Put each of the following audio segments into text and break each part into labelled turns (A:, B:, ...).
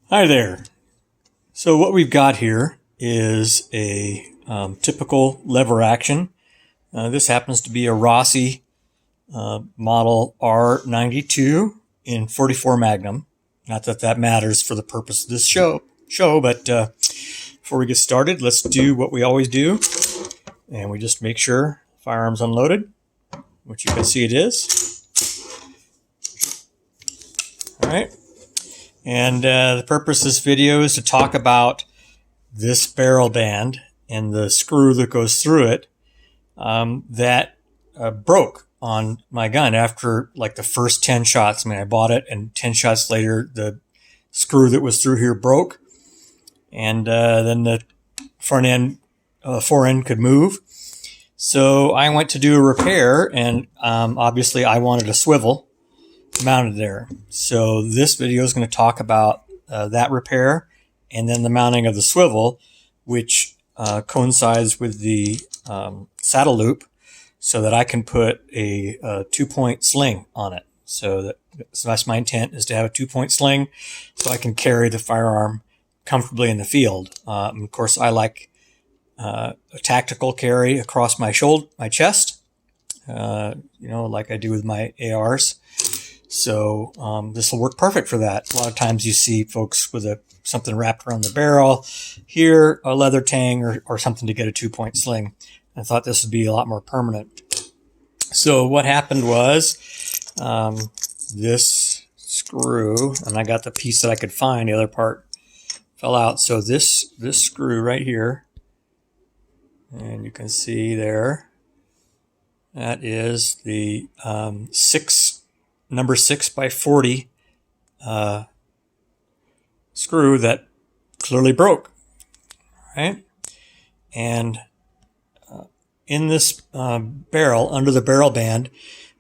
A: Hi there. So what we've got here is a typical lever action. This happens to be a Rossi model R92 in 44 Magnum. Not that that matters for the purpose of this show, but before we get started, let's do what we always do. And we just make sure firearm's unloaded, which you can see it is. All right. And the purpose of this video is to talk about this barrel band and the screw that goes through it that broke on my gun after like the first 10 shots. I mean, I bought it and 10 shots later, the screw that was through here broke. And then the front end, fore end could move. So I went to do a repair, and obviously I wanted a swivel mounted there. So this video is going to talk about that repair and then the mounting of the swivel, which coincides with the saddle loop, so that I can put a 2-point sling on it. So that's my intent, is to have a 2-point sling so I can carry the firearm comfortably in the field. Of course, I like a tactical carry across my shoulder, my chest, like I do with my ARs. So this will work perfect for that. A lot of times you see folks with something wrapped around the barrel, here a leather tang or something to get a 2-point sling. I thought this would be a lot more permanent. So what happened was this screw, and I got the piece that I could find, the other part fell out. So this screw right here, and you can see there, that is the number 6x40 screw that clearly broke, right? And in this barrel, under the barrel band,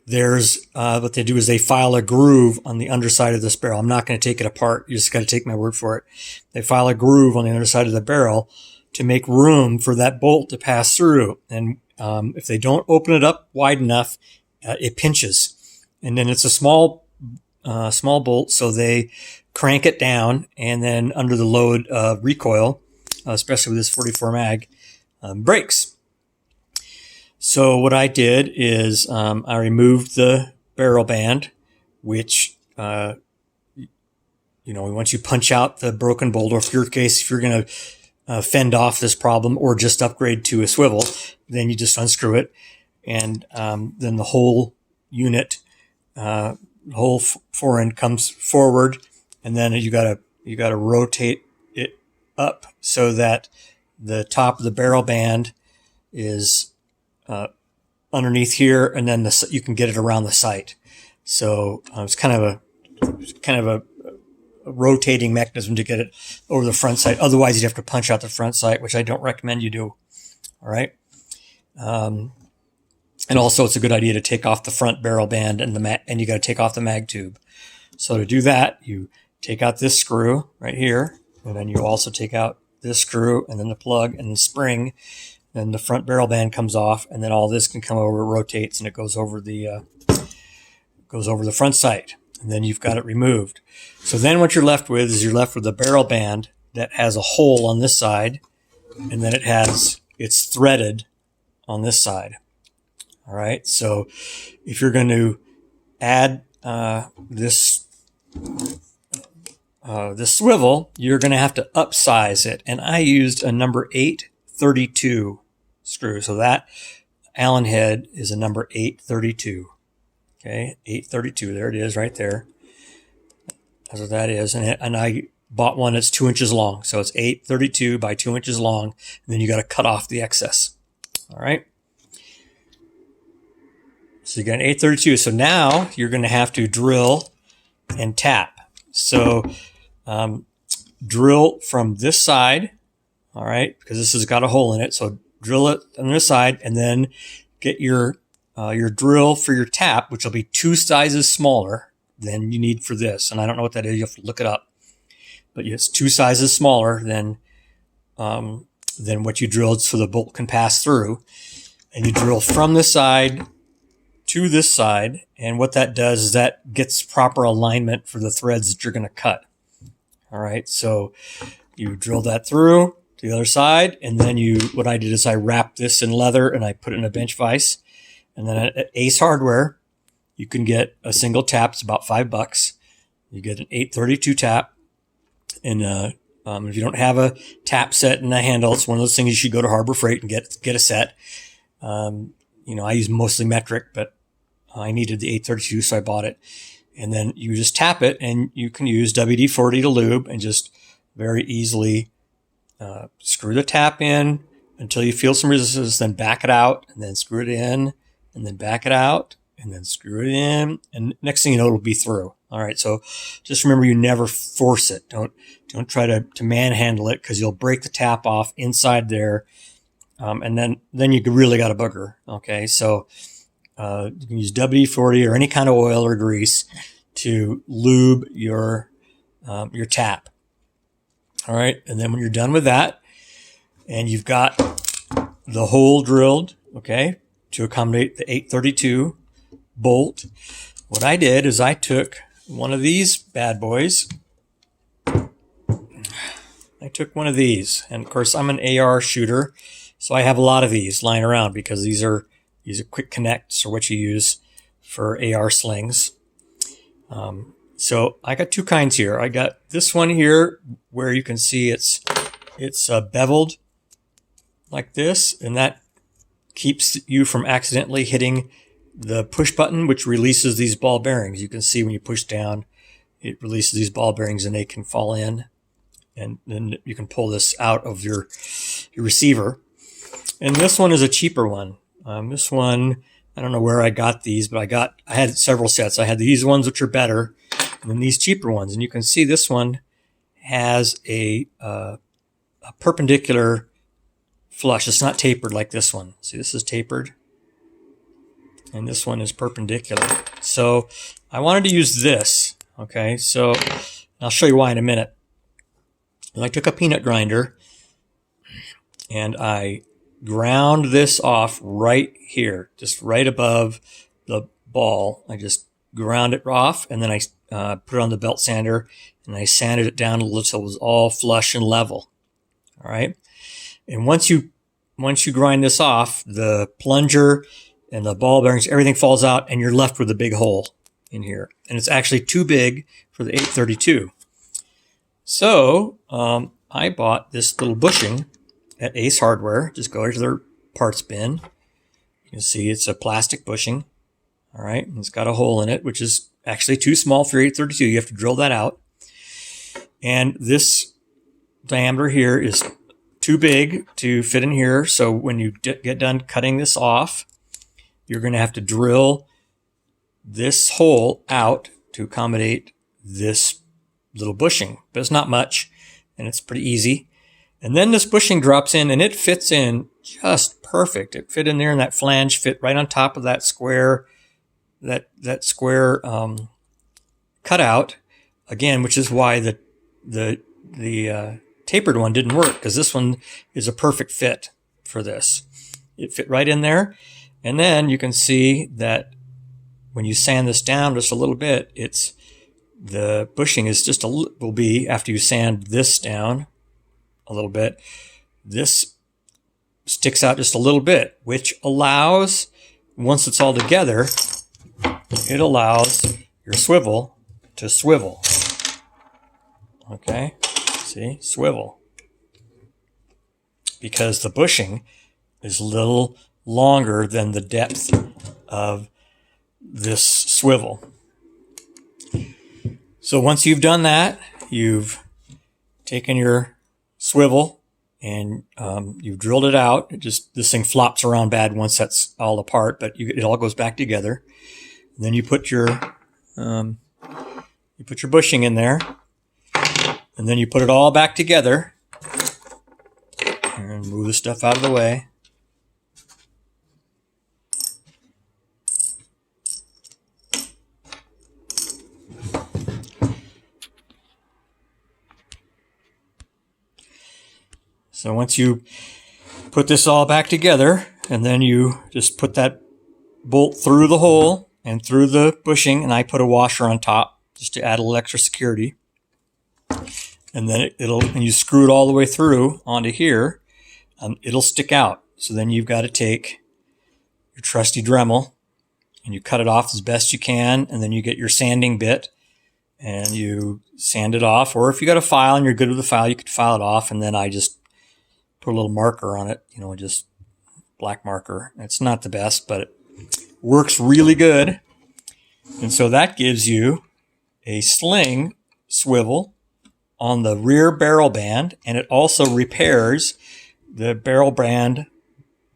A: there's what they do is they file a groove on the underside of this barrel. I'm not going to take it apart. You just got to take my word for it. They file a groove on the underside of the barrel to make room for that bolt to pass through. And if they don't open it up wide enough, it pinches. And then it's a small bolt, so they crank it down, and then under the load of recoil, especially with this 44 mag, breaks. So what I did is I removed the barrel band, which once you punch out the broken bolt, or if you're going to fend off this problem or just upgrade to a swivel, then you just unscrew it, and then the whole unit, the whole fore end comes forward, and then you gotta rotate it up so that the top of the barrel band is underneath here, and then you can get it around the sight. So it's kind of a rotating mechanism to get it over the front sight. Otherwise, you'd have to punch out the front sight, which I don't recommend you do. All right. And also, it's a good idea to take off the front barrel band and you got to take off the mag tube. So to do that, you take out this screw right here, and then you also take out this screw, and then the plug and the spring. Then the front barrel band comes off, and then all this can come over, rotates, and it goes over the front sight. And then you've got it removed. So then what you're left with is the barrel band that has a hole on this side, and then it's threaded on this side. All right. So if you're going to add this swivel, you're going to have to upsize it. And I used a number 832 screw. So that Allen head is a number 832. Okay, 832. There it is, right there. That's what that is. And I bought one that's 2 inches long. So it's 832 by 2 inches long. And then you got to cut off the excess. All right. So you got an 832. So now you're going to have to drill and tap. So drill from this side, all right, because this has got a hole in it. So drill it on this side, and then get your drill for your tap, which will be 2 sizes smaller than you need for this. And I don't know what that is. You have to look it up. But it's 2 sizes smaller than what you drilled, so the bolt can pass through. And you drill from this side to this side, and what that does is that gets proper alignment for the threads that you're going to cut. All right, so you drill that through to the other side, and then what I did is I wrapped this in leather and I put it in a bench vise. And then at Ace Hardware, you can get a single tap. It's about $5. You get an 832 tap, and if you don't have a tap set and a handle, it's one of those things you should go to Harbor Freight and get a set. I use mostly metric, but I needed the 832, so I bought it. And then you just tap it, and you can use WD-40 to lube and just very easily screw the tap in until you feel some resistance, then back it out, and then screw it in, and then back it out, and then screw it in, and next thing you know, it'll be through. All right, so just remember, you never force it. Don't try to manhandle it, because you'll break the tap off inside there, and then you really got a booger. Okay, so you can use WD-40 or any kind of oil or grease to lube your tap. All right, and then when you're done with that, and you've got the hole drilled, okay, to accommodate the 832 bolt, what I did is I took one of these bad boys. I took one of these, and of course I'm an AR shooter, so I have a lot of these lying around, because these are quick connects, or what you use for AR slings. So I got two kinds here. I got this one here where you can see it's beveled like this, and that keeps you from accidentally hitting the push button, which releases these ball bearings. You can see when you push down, it releases these ball bearings, and they can fall in, and then you can pull this out of your receiver. And this one is a cheaper one. This one, I don't know where I got these, but I had several sets. I had these ones, which are better, and then these cheaper ones. And you can see this one has a perpendicular flush. It's not tapered like this one. See, this is tapered, and this one is perpendicular. So I wanted to use this. Okay, so I'll show you why in a minute. And I took a peanut grinder, and I ground this off right here, just right above the ball. I just ground it off, and then I put it on the belt sander, and I sanded it down a little so it was all flush and level. All right, and once you grind this off, the plunger and the ball bearings, everything falls out, and you're left with a big hole in here, and it's actually too big for the 832. So I bought this little bushing at Ace Hardware. Just go to their parts bin. You can see it's a plastic bushing. All right, and it's got a hole in it, which is actually too small for your 832. You have to drill that out. And this diameter here is too big to fit in here. So when you get done cutting this off, you're going to have to drill this hole out to accommodate this little bushing. But it's not much, and it's pretty easy. And then this bushing drops in, and it fits in just perfect. It fit in there, and that flange fit right on top of that square, that square cutout again, which is why the tapered one didn't work, because this one is a perfect fit for this. It fit right in there, and then you can see that when you sand this down just a little bit, the bushing is just will be, after you sand this down a little bit, this sticks out just a little bit, which allows, once it's all together, it allows your swivel to swivel. Okay, see, swivel. Because the bushing is a little longer than the depth of this swivel. So once you've done that, you've taken your swivel and you've drilled it out. This thing flops around bad once that's all apart, but it all goes back together. And then you put your bushing in there, and then you put it all back together. And move the stuff out of the way. So once you put this all back together, and then you just put that bolt through the hole and through the bushing, and I put a washer on top just to add a little extra security. and then and you screw it all the way through onto here, it'll stick out. So then you've got to take your trusty Dremel and you cut it off as best you can, and then you get your sanding bit and you sand it off. Or if you got a file and you're good with the file, you could file it off, and then I just put a little marker on it, just black marker. It's not the best, but it works really good. And so that gives you a sling swivel on the rear barrel band, and it also repairs the barrel band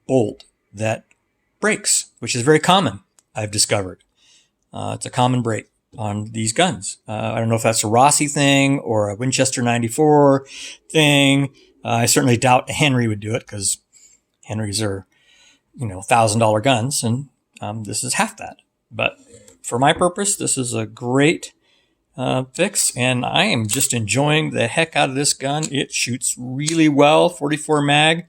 A: bolt that breaks, which is very common, I've discovered. It's a common break on these guns. I don't know if that's a Rossi thing or a Winchester 94 thing. I certainly doubt Henry would do it, because Henrys are, $1,000 guns, and this is half that. But for my purpose, this is a great fix, and I am just enjoying the heck out of this gun. It shoots really well, 44 mag.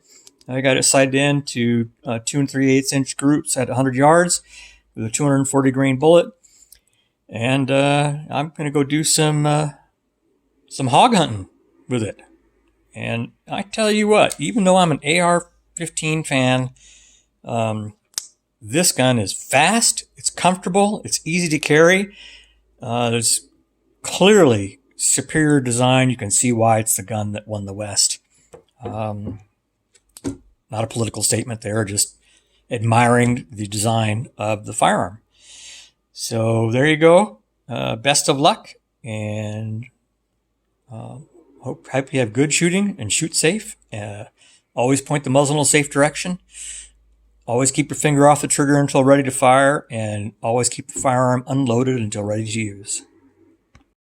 A: I got it sighted in to 2 3/8 inch groups at 100 yards with a 240 grain bullet. And I'm going to go do some hog hunting with it. And I tell you what, even though I'm an AR-15 fan, this gun is fast, it's comfortable, it's easy to carry. There's clearly superior design. You can see why it's the gun that won the West. Not a political statement there, just admiring the design of the firearm. So there you go. Best of luck, and hope you have good shooting and shoot safe. Always point the muzzle in a safe direction. Always keep your finger off the trigger until ready to fire, and always keep the firearm unloaded until ready to use.